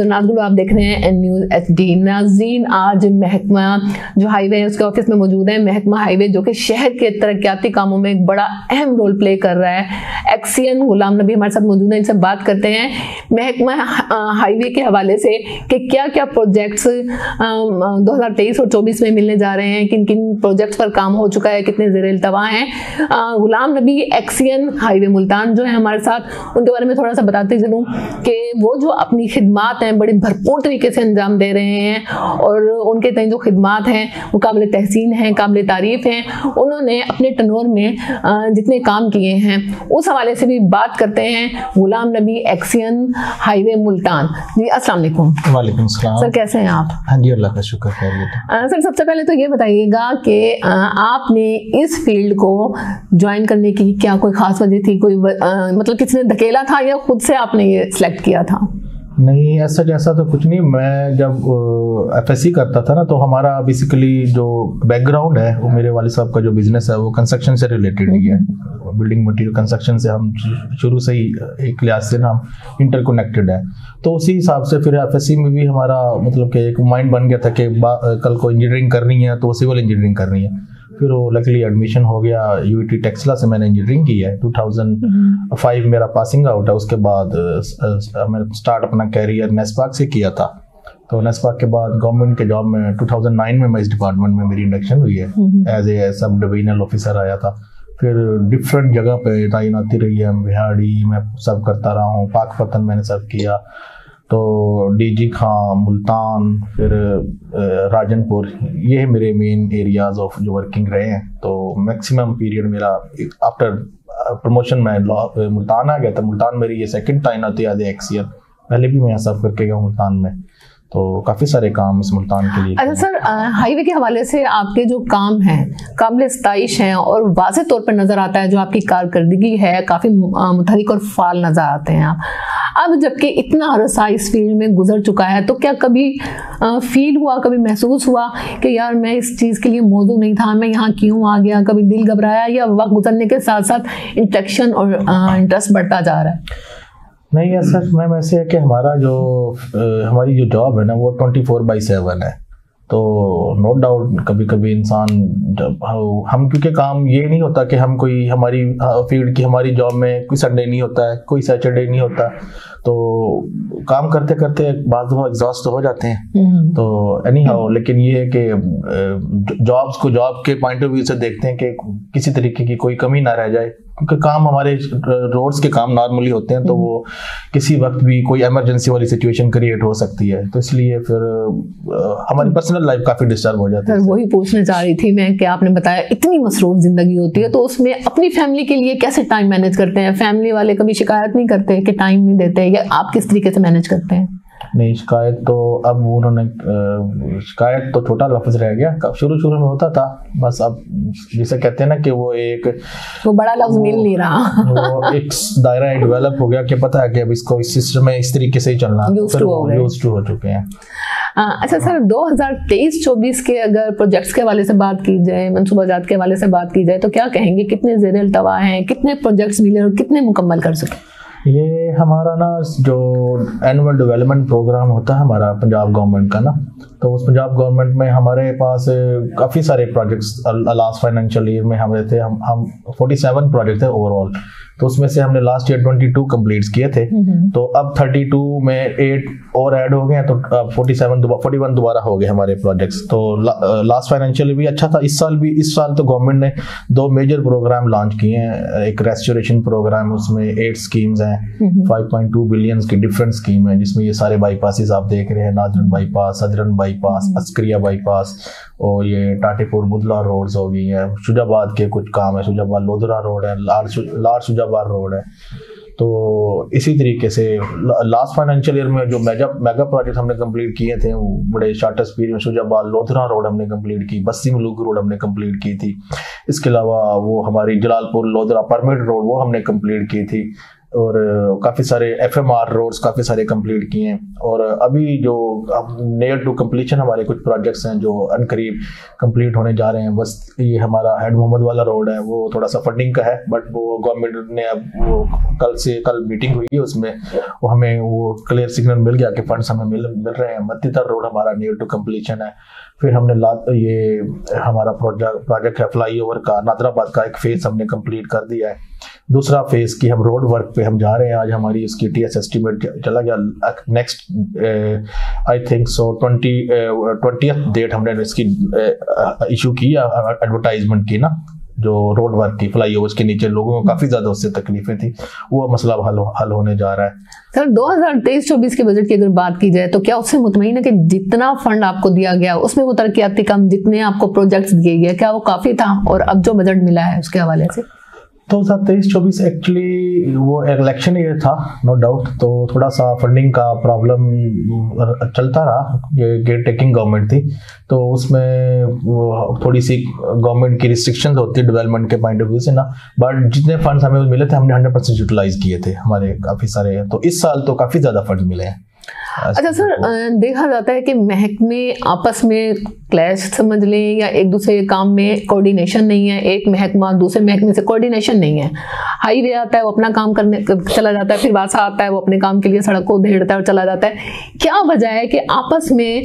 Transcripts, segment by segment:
तो नाज़ आप देख रहे हैं न्यूज़ HD। नाज़रीन, आज महकमा जो हाईवे है उसके ऑफिस में मौजूद है। महकमा हाईवे जो कि शहर के तरक्याती कामों में एक बड़ा अहम रोल प्ले कर रहा है। एक्सियन गुलाम नबी हमारे साथ मौजूद है, इनसे बात करते हैं महकमा हाईवे के हवाले से कि क्या क्या प्रोजेक्ट्स 2023 और 24 में मिलने जा रहे हैं, किन किन प्रोजेक्ट्स पर काम हो चुका है, कितने ज़ेर-ए-इल्तवा हैं। गुलाम नबी एक्सियन हाईवे मुल्तान जो है हमारे साथ, उनके बारे में थोड़ा सा बताते चलूँ कि वो जो अपनी खिदमात हैं बड़ी भरपूर तरीके से अंजाम दे रहे हैं और उनके तय जो खिदमात हैं वो काबिल तहसीन हैं, काबिल तारीफ़ हैं। उन्होंने अपने टनोर में जितने काम किए हैं उस हवाले से भी बात करते हैं। गुलाम नबी एक्सियन हाईवे मुल्तान जी, अस्सलाम वालेकुम। वालेकुम सलाम सर, कैसे हैं आप? हाँ जी, अल्लाह का शुक्र है। सर, सबसे पहले तो ये बताइएगा कि आपने इस फील्ड को ज्वाइन करने की क्या कोई ख़ास वजह थी, कोई मतलब किसी ने धकेला था या खुद से आपने ये सिलेक्ट किया था? नहीं, ऐसा जैसा तो कुछ नहीं। मैं जब FSC करता था ना, तो हमारा बेसिकली जो बैकग्राउंड है वो मेरे वालिद साहब का जो बिजनेस है वो कंस्ट्रक्शन से रिलेटेड ही है। बिल्डिंग मटेरियल कंस्ट्रक्शन से हम शुरू से ही एक लिहाज से ना हम इंटरकनेक्टेड है। तो उसी हिसाब से फिर FSC में भी हमारा मतलब कि एक माइंड बन गया था कि कल को इंजीनियरिंग करनी है तो सिविल इंजीनियरिंग करनी है। फिर वो लकीली एडमिशन हो गया UET टेक्सला से, मैंने इंजीनियरिंग की है। 2005 मेरा पासिंग आउट है। उसके बाद मैंने स्टार्ट अपना कैरियर नेस्पाक से किया था। तो नेस्पाक के बाद गवर्नमेंट के जॉब में 2009 में मैं इस डिपार्टमेंट में मेरी इंडक्शन हुई है। As a sub divisional officer आया था। फिर डिफरेंट जगह पे तैनाती रही है। बिहाड़ी में सब करता रहा हूँ, पाकपतन मैंने सब किया, तो DG खां, मुल्तान, फिर राजनपुर, ये मेरे मेन एरियाज ऑफ जो वर्किंग रहे हैं। तो मैक्सिमम पीरियड मेरा आफ्टर प्रमोशन में मुल्तान आ गया था। मुल्तान मेरी ये सेकंड तैनाती आज एक्सियन, पहले भी मैं यहाँ सर्व करके गया मुल्तान में। तो काफ़ी सारे काम इस मुल्तान के लिए। अच्छा सर, हाईवे के हवाले से आपके जो काम हैं काबिल सताइश हैं और वाज़ेह तौर पर नज़र आता है जो आपकी कारकर्दगी है, काफ़ी मुतहरिक और फाल नज़र आते हैं आप। अब जबकि इतना अरसा इस फील्ड में गुजर चुका है, तो क्या कभी फील हुआ, कभी महसूस हुआ कि यार मैं इस चीज़ के लिए मौजूद नहीं था, मैं यहाँ क्यों आ गया? कभी दिल घबराया या वक्त गुजरने के साथ साथ इंटरेक्शन और इंटरेस्ट बढ़ता जा रहा है? नहीं, ऐसा मैम ऐसे है कि हमारी जो जॉब है ना वो 24/7 है। तो नो डाउट कभी कभी इंसान जब हम क्योंकि काम ये नहीं होता कि हम कोई हमारी फील्ड की हमारी जॉब में कोई संडे नहीं होता है, कोई सैटरडे नहीं होता। तो काम करते करते बाद में एग्जॉस्ट हो जाते हैं। तो एनी हाउ, लेकिन ये है कि जॉब्स को जॉब के पॉइंट ऑफ व्यू से देखते हैं कि किसी तरीके की कोई कमी ना रह जाए, क्योंकि काम हमारे रोड्स के काम नॉर्मली होते हैं। तो वो किसी वक्त भी कोई इमरजेंसी वाली सिचुएशन क्रिएट हो सकती है। तो इसलिए फिर हमारी पर्सनल लाइफ काफ़ी डिस्टर्ब हो जाती है। वही पूछने जा रही थी मैं कि आपने बताया इतनी मसरूफ जिंदगी होती है, तो उसमें अपनी फैमिली के लिए कैसे टाइम मैनेज करते हैं? फैमिली वाले कभी शिकायत नहीं करते कि टाइम नहीं देते, या आप किस तरीके से मैनेज करते हैं? नहीं, शिकायत तो अब उन्होंने शिकायत तो छोटा लफ्ज रह गया, शुरू में होता था। बस अब जिसे कहते हैं ना कि वो बड़ा लफ्ज मिल नहीं रहा। वो एक दायरा डेवलप हो गया कि पता है कि अब इसको इस सिस्टम में इस तरीके से ही चलना, यूज्ड टू हो चुके हैं। अच्छा सर, 2023-24 के अगर प्रोजेक्ट्स के हवाले से बात की जाए, मनसूबाजात के हवाले से बात की जाए, तो क्या कहेंगे कितने ज़ेर-ए-इल्तवा हैं, कितने प्रोजेक्ट्स मिले और कितने मुकम्मल कर सके? ये हमारा ना जो एनुअल डेवलपमेंट प्रोग्राम होता है हमारा पंजाब गवर्नमेंट का ना, तो उस पंजाब गवर्नमेंट में हमारे पास काफ़ी सारे प्रोजेक्ट्स लास्ट फाइनेंशियल ईयर में हमारे थे। हम 47 प्रोजेक्ट थे ओवरऑल। तो उसमें से हमने लास्ट ईयर 22 कंप्लीट किए थे। तो अब 32 में 8 और ऐड हो गए हैं, तो अब 41 दोबारा हो गए हमारे प्रोजेक्ट्स। तो लास्ट फाइनेंशियल भी अच्छा था। इस साल तो गवर्नमेंट ने 2 मेजर प्रोग्राम लॉन्च किए हैं। एक रेस्टोरेशन प्रोग्राम, उसमें 8 स्कीम्स हैं, 5.2 बिलियन की डिफरेंट स्कीम है, जिसमें ये सारे बाईपासेस आप देख रहे हैं, नाजरन बाईपास, सदरन बाईपास, अस्करिया बाईपास, और ये टाटीपुर बुधला रोड्स हो गई है। शुजाबाद के कुछ काम है, शुजाबाद लोधरा रोड है, लार शुजाबाद रोड है। तो इसी तरीके से लास्ट फाइनेंशियल ईयर में जो मेगा प्रोजेक्ट हमने कंप्लीट किए थे वो बड़े शॉर्टेस्ट पीरियड में शुजाबाद लोधरा रोड हमने कंप्लीट की, बस्सी मलूक रोड हमने कंप्लीट की थी। इसके अलावा वो हमारी जलालपुर लोधरा परमिट रोड वो हमने कंप्लीट की थी। और काफ़ी सारे FMR रोड्स काफ़ी सारे कंप्लीट किए हैं। और अभी जो नियर टू कंप्लीशन हमारे कुछ प्रोजेक्ट्स हैं जो अनकरीब कंप्लीट होने जा रहे हैं। बस ये हमारा हेड मोहम्मद वाला रोड है, वो थोड़ा सा फंडिंग का है, बट वो गवर्नमेंट ने अब वो कल मीटिंग हुई है, उसमें वो हमें वो क्लियर सिग्नल मिल गया कि फंड्स हमें मिल रहे हैं। मत्तीतर रोड हमारा नियर टू कंप्लीशन है। फिर हमने ये हमारा प्रोजेक्ट है फ्लाईओवर का, नादराबाद का एक फेज हमने कंप्लीट कर दिया है। दूसरा फेज की हम रोड वर्क पे हम जा रहे हैं। आज हमारी उसकी TS एस्टिमेट चला गया next I think so 20th date हमने इसकी इशू की एडवर्टाइजमेंट की ना, जो रोड वर्क की फ्लाईओवर्स के नीचे लोगों को काफी ज्यादा उससे तकलीफें थी, वो मसला हल होने जा रहा है। सर 2023-24 के बजट की अगर बात की जाए तो क्या उससे मुतमईन है कि जितना फंड आपको दिया गया उसमें वो तरक्याती काम जितने आपको प्रोजेक्ट्स दिए गए क्या वो काफी था, और अब जो बजट मिला है उसके हवाले से? 2023-24 एक्चुअली वो इलेक्शन ईयर था, नो डाउट, तो थोड़ा सा फंडिंग का प्रॉब्लम चलता रहा। ये गेट टेकिंग गवर्नमेंट थी, तो उसमें वो थोड़ी सी गवर्नमेंट की रिस्ट्रिक्शंस होती है डेवलपमेंट के पॉइंट ऑफ व्यू से ना, बट जितने फंड्स हमें मिले थे हमने 100% यूटिलाइज किए थे हमारे काफ़ी सारे। तो इस साल तो काफ़ी ज़्यादा फंड मिले हैं। अच्छा सर, देखा जाता है कि महकमे आपस में क्लैश समझ लें या एक दूसरे के काम में कोऑर्डिनेशन नहीं है, एक महकमा दूसरे महकमे से कोऑर्डिनेशन नहीं है। हाईवे आता है वो अपना काम करने चला जाता है, फिर वासा आता है वो अपने काम के लिए सड़क को उधेड़ता है और चला जाता है। क्या वजह है कि आपस में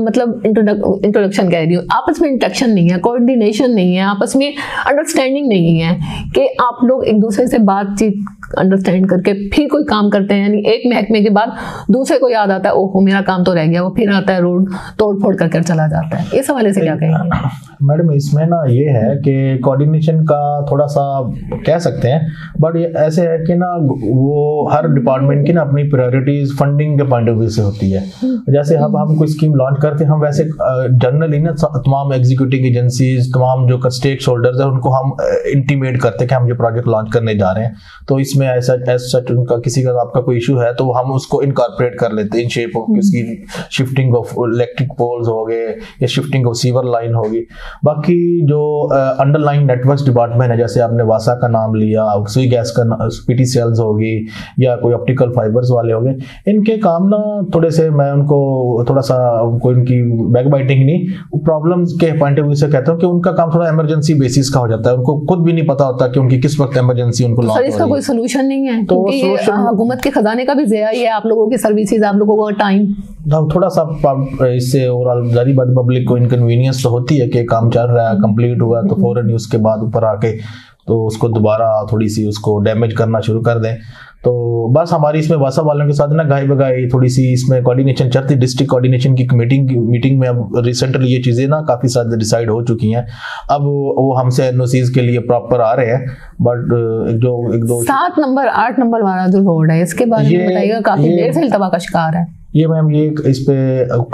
मतलब इंट्रोडक्शन कह रही हूँ, आपस में इंटरेक्शन नहीं है, कोऑर्डिनेशन नहीं है, आपस में अंडरस्टैंडिंग नहीं है कि आप लोग एक दूसरे से बातचीत अंडरस्टैंड करके फिर कोई काम करते हैं। यानी एक महकमे के बाद दूसरे को याद आता है ओहो मेरा काम तो रह गया, वो फिर आता है रोड तोड़ फोड़ करके चला जाता है। इस हवाले से क्या कहेंगे? मैडम इसमें ना ये है कि कोऑर्डिनेशन का थोड़ा सा कह सकते हैं, बट ये ऐसे है कि ना वो हर डिपार्टमेंट की ना अपनी प्रायोरिटीज फंडिंग के पॉइंट ऑफ व्यू से होती है। जैसे हम कोई स्कीम लॉन्च करते हैं, हम वैसे जनरली ना तमाम एग्जीक्यूटिव एजेंसीज, तमाम जो स्टेक होल्डर्स है उनको हम इंटीमेट करते हैं कि हम ये प्रोजेक्ट लॉन्च करने जा रहे हैं। तो इसमें ऐसा उनका किसी का आपका कोई इशू है तो हम उसको इनकॉर्पोरेट कर लेते हैं इन शेप ऑफ उसकी शिफ्टिंग ऑफ इलेक्ट्रिक पोल्स हो गए या शिफ्टिंग ऑफ सीवर लाइन होगी। बाकी जो अंडरलाइन नेटवर्क्स डिपार्टमेंट है, जैसे आपने वासा का नाम लिया, सुई गैस का PTCLs होगी या कोई ऑप्टिकल फाइबर्स वाले हो गए, इनके काम ना थोड़े से मैं उनको थोड़ा सा कोई इनकी बैक बाइटिंग नहीं, प्रॉब्लम्स के पॉइंट ऑफ व्यू से कहता हूँ कि उनका काम थोड़ा इमरजेंसी बेसिस का हो जाता है। उनको खुद भी नहीं पता होता कि उनकी किस वक्त इमरजेंसी उनको लॉन्च हो रही है। इसका कोई सोल्यूशन नहीं है, तो हुकूमत के खजाने का भी ज़िया ही है, आप लोगों की सर्विसेज, आप लोगों का टाइम, थोड़ा सा इससे ओवरऑल जारी बात पब्लिक को इनकन्वीनियंस तो होती है कि काम चल रहा है, कंप्लीट हुआ तो फौरन ही उसके बाद ऊपर आके तो उसको दोबारा थोड़ी सी उसको डैमेज करना शुरू कर दें। तो बस हमारी इसमें वासा वालों के साथ ना गाय बगाई थोड़ी सी इसमें कोऑर्डिनेशन चलती। डिस्ट्रिक्ट कोऑर्डिनेशन की मीटिंग में अब रिसेंटली ये चीज़ें ना काफ़ी सारी डिसाइड हो चुकी हैं। अब वो हमसे NOCs के लिए प्रॉपर आ रहे हैं, बट जो 7 नंबर 8 नंबर वाला जो रोड है इसके बारे में बताइएगा, काफ़ी देर से इल्तवा का शिकार है ये मैम। ये इस पे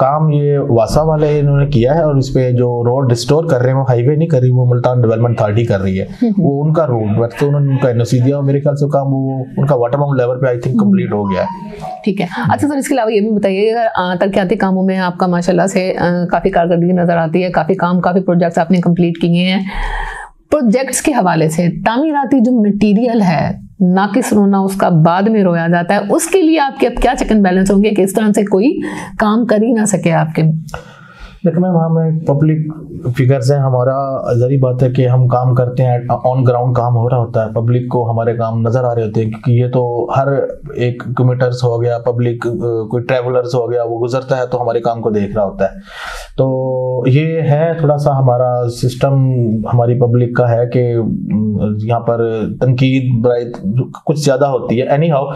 काम ये वासा वाले इन्होंने किया है, और इस पे जो रोड रिस्टोर कर रहे हैं वो हाईवे नहीं कर रही, वो मुल्तान डेवलपमेंट अथॉरिटी कर रही है। वो उनका रोड तो उन्होंने उनका NOC दिया, मेरे ख्याल से काम वो उनका वाटर बाउंड लेवल पे आई थिंक कंप्लीट हो गया है। ठीक है। अच्छा सर, इसके अलावा ये भी बताइएगा, तरक्याती कामों में आपका माशाल्लाह से काफ़ी कारकर्दगी नज़र आती है, काफ़ी प्रोजेक्ट्स आपने कंप्लीट किए हैं। प्रोजेक्ट्स के हवाले से तामीराती जो मटीरियल है नाकिस रोना उसका बाद में रोया जाता है, उसके लिए आपके अब क्या चेक एंड बैलेंस होंगे कि इस तरह से कोई काम कर ही ना सके आपके? देखो मैम, हम एक फिगर्स हैं, हमारा जरी बात है कि हम काम करते हैं, ऑन ग्राउंड काम हो रहा होता है, पब्लिक को हमारे काम नज़र आ रहे होते हैं, क्योंकि ये तो हर एक कम्यूटर्स हो गया, पब्लिक कोई ट्रैवलर्स हो गया, वो गुजरता है तो हमारे काम को देख रहा होता है। तो ये है थोड़ा सा हमारा सिस्टम हमारी पब्लिक का है कि यहाँ पर तनकीद कुछ ज़्यादा होती है। एनी हाउ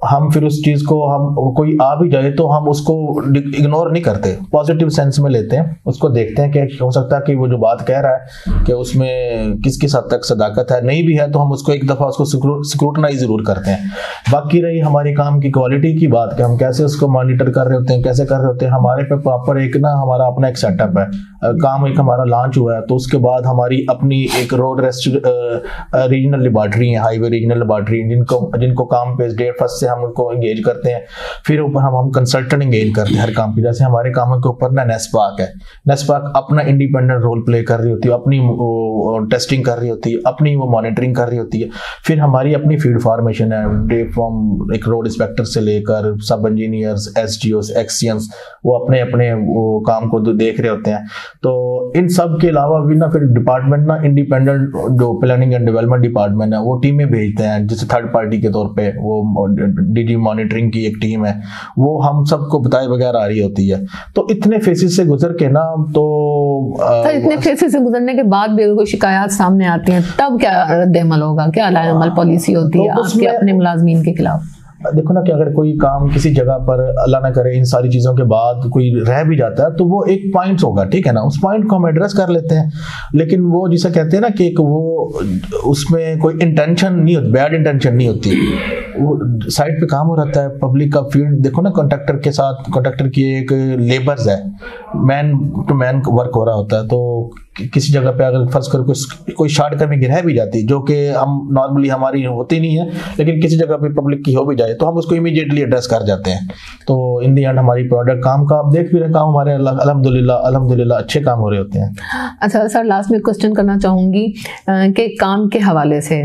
हम फिर उस चीज़ को, हम कोई आ भी जाए तो हम उसको इग्नोर नहीं करते, पॉजिटिव सेंस में लेते हैं, उसको देखते हैं कि हो सकता है कि वो जो बात कह रहा है कि उसमें किस हद तक सदाकत है, नहीं भी है तो हम उसको एक दफ़ा उसको स्क्रूटनाइज ज़रूर करते हैं। बाकी रही हमारी काम की क्वालिटी की बात कि हम कैसे उसको मॉनिटर कर रहे होते हैं, कैसे कर रहे होते हैं, हमारे पे प्रॉपर एक ना हमारा अपना एक सेटअप है। काम एक हमारा लॉन्च हुआ है, तो उसके बाद हमारी अपनी एक रोड रीजनल लेबॉर्ट्री है, हाईवे रीजनल लेबॉर्ट्री, जिनको काम पे डे फर्स्ट से हम उनको एंगेज करते हैं। फिर ऊपर हम कंसल्टेंट एंगेज करते हैं हर काम पे। जैसे हमारे कामों के ऊपर ना नेस्पाक है, नेस्पाक अपना इंडिपेंडेंट रोल प्ले कर रही होती है, अपनी टेस्टिंग कर रही होती है, अपनी वो मॉनिटरिंग कर रही होती है। फिर हमारी अपनी फील्ड फॉर्मेशन है, डे फ्रॉम एक रोड इंस्पेक्टर से लेकर सब इंजीनियर्स, एसडीओस, एक्सीएंस, वो अपने अपने वो काम को देख रहे होते हैं। तो इन सब के अलावा भी ना फिर डिपार्टमेंट ना इंडिपेंडेंट जो प्लानिंग एंड डेवलपमेंट डिपार्टमेंट है वो टीमें भेजते हैं, जैसे थर्ड पार्टी के तौर पे वो डीजी मॉनिटरिंग की एक टीम है, वो हम सबको बताए बगैर आ रही होती है। तो इतने फेसेस से गुजर के ना तो इतने फेसेस से गुजरने के बाद भी कोई शिकायत सामने आती है तब क्या रद्द-ए-अमल होगा, क्या अमल पॉलिसी होती है आपके अपने मुलाजमीन के खिलाफ? देखो ना कि अगर कोई काम किसी जगह पर अल्लाह ना करे इन सारी चीज़ों के बाद कोई रह भी जाता है तो वो एक पॉइंट होगा, ठीक है ना, उस पॉइंट को हम एड्रेस कर लेते हैं। लेकिन वो जिसे कहते हैं ना कि वो उसमें कोई इंटेंशन नहीं होती, बैड इंटेंशन नहीं होती, वो साइड पे काम हो रहता है, पब्लिक का फील्ड देखो ना, कॉन्ट्रैक्टर के साथ, कॉन्ट्रैक्टर की एक लेबर्स है, मैन टू मैन वर्क हो रहा होता है। तो किसी जगह पे अगर फर्ज कर कोई शॉर्ट कमी गिरा भी जाती जो कि हम नॉर्मली हमारी होती नहीं है, लेकिन किसी जगह पे पब्लिक की हो भी जाए तो हम उसको इमीडिएटली एड्रेस कर जाते हैं। तो इन दी एंड हमारी प्रोडक्ट काम का आप देख भी रहे, काम हमारे अल्हम्दुलिल्लाह अच्छे काम हो रहे होते हैं। अच्छा सर, लास्ट में क्वेश्चन करना चाहूँगी कि काम के हवाले से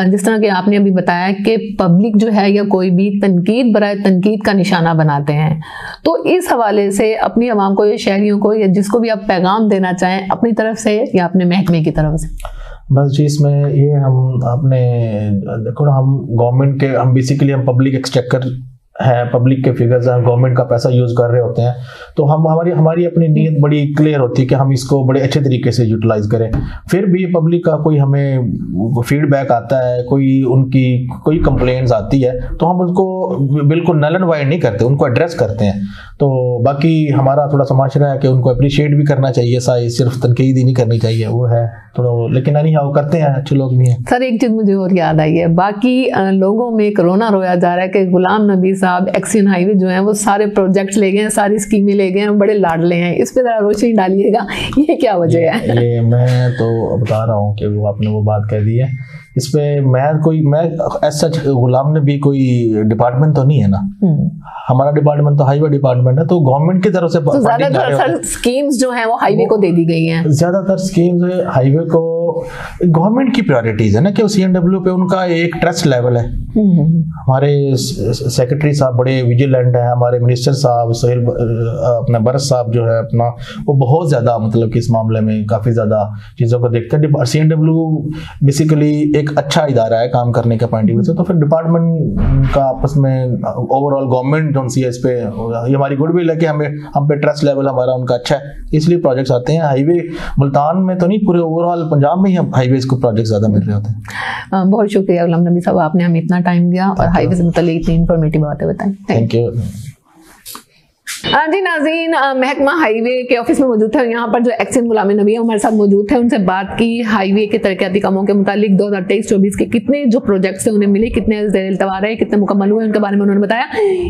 जिस तरह कि आपने अभी बताया कि पब्लिक जो है या कोई भी तनकीद बराए तनकीद का निशाना बनाते हैं, तो इस हवाले से अपनी आवाम को या शहरियों को या जिसको भी आप पैगाम देना चाहें अपनी तरफ से या अपने महकमे की तरफ से? बस जी, इसमें ये हम अपने देखो ना, हम गवर्नमेंट के, हम बेसिकली हम पब्लिक एक्सचेकर है, पब्लिक के फिगर्स हैं, गवर्नमेंट का पैसा यूज कर रहे होते हैं। तो हम हमारी अपनी नीयत बड़ी क्लियर होती है कि हम इसको बड़े अच्छे तरीके से यूटिलाइज करें। फिर भी पब्लिक का कोई हमें फीडबैक आता है, कोई कंप्लेंट्स आती है तो हम उनको बिल्कुल नल एंड वाइड नहीं करते, उनको एड्रेस करते हैं। तो बाकी हमारा थोड़ा सा माशरा है कि उनको अप्रिशिएट भी करना चाहिए, सिर्फ तनकीद ही नहीं करनी चाहिए, वो है थोड़ा, लेकिन नहीं हाँ करते हैं, अच्छे लोग भी हैं। सर एक चीज मुझे और याद आई है, बाकी लोगों में कोरोना रोया जा रहा है कि गुलाम नबी साहब एक्सियन हाईवे जो है वो सारे प्रोजेक्ट्स ले गए हैं, सारी स्कीमें ले गए हैं, बड़े लाडले हैं, इस पे जरा रोशनी डालिएगा, ये क्या वजह है? ये मैं तो बता रहा हूँ कि वो आपने वो बात कह दी है, इस पे मैं ऐसा गुलाम नबी कोई डिपार्टमेंट तो नहीं है ना, हमारा डिपार्टमेंट तो हाईवे डिपार्टमेंट है, तो गवर्नमेंट की तरफ से तो ज्यादातर स्कीम्स जो हैं वो हाईवे को दे दी गई हैं, ज्यादातर स्कीम्स हाईवे को, गवर्नमेंट की प्रायोरिटीज है ना कि सीएनडब्ल्यू पे उनका एक ट्रस्ट लेवल है। हमारे सेक्रेटरी साहब बड़े विजिलेंट हैं, हमारे मिनिस्टर साहब सोहेल अपना बरस साहब जो है अपना, वो बहुत ज्यादा मतलब कि इस मामले में काफी ज्यादा चीजों को देखते हैं। सीएनडब्ल्यू बेसिकली एक अच्छा इदारा है काम करने के पॉइंट ऑफ व्यू से, तो फिर डिपार्टमेंट का आपस में ओवरऑल गवर्नमेंट जो सी है इस पे, ये हमारी गुडविल है कि हम पे ट्रस्ट लेवल हमारा उनका अच्छा है, इसलिए प्रोजेक्ट्स आते हैं। हाईवे मुल्तान में तो नहीं, पूरे ओवरऑल पंजाब में ही हम हाईवेज को प्रोजेक्ट ज्यादा मिल रहे होते हैं। बहुत शुक्रिया गुलाम नबी साहब, आपने हमें इतना टाइम दिया और हाईवे से मुताल्लिक इतनी इन्फॉर्मेटिव बातें बताई। Thank you. जी नाज़रीन, महकमा हाईवे के ऑफिस में मौजूद है, यहाँ पर जो एक्सियन गुलाम नबी हमारे साथ मौजूद है, उनसे बात की हाईवे के तरक्याती कामों के मुतालिक 2023-24 के कितने जो प्रोजेक्ट्स हैं उन्हें मिले, कितने ज़ेर-ए-इल्तवा रहे, कितने मुकम्मल हुए, उनके बारे में उन्होंने बताया।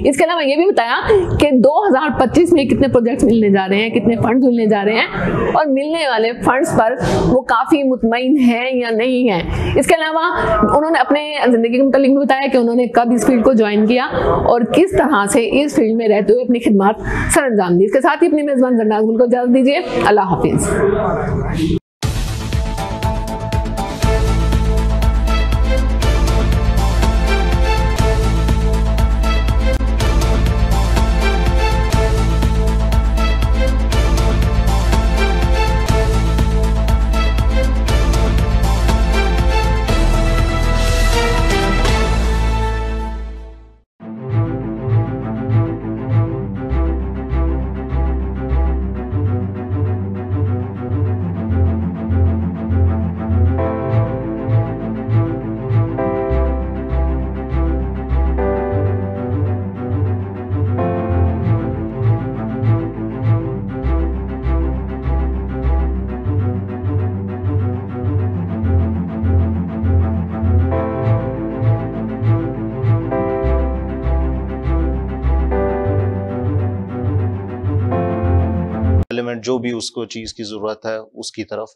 इसके अलावा ये भी बताया कि 2025 में कितने प्रोजेक्ट्स मिलने जा रहे हैं, कितने फंड मिलने जा रहे हैं और मिलने वाले फंड्स पर वो काफ़ी मुतमईन है या नहीं है। इसके अलावा उन्होंने अपने ज़िंदगी के मुतालिक भी बताया कि उन्होंने कब इस फील्ड को ज्वाइन किया और किस तरह से इस फील्ड में रहते हुए अपनी खिदमत सर अंजाम दी। इसके साथ ही अपनी मेजबान जरनाज को इजाजत दीजिए। अल्लाह हाफिज। एलिमेंट जो भी उसको चीज़ की ज़रूरत है उसकी तरफ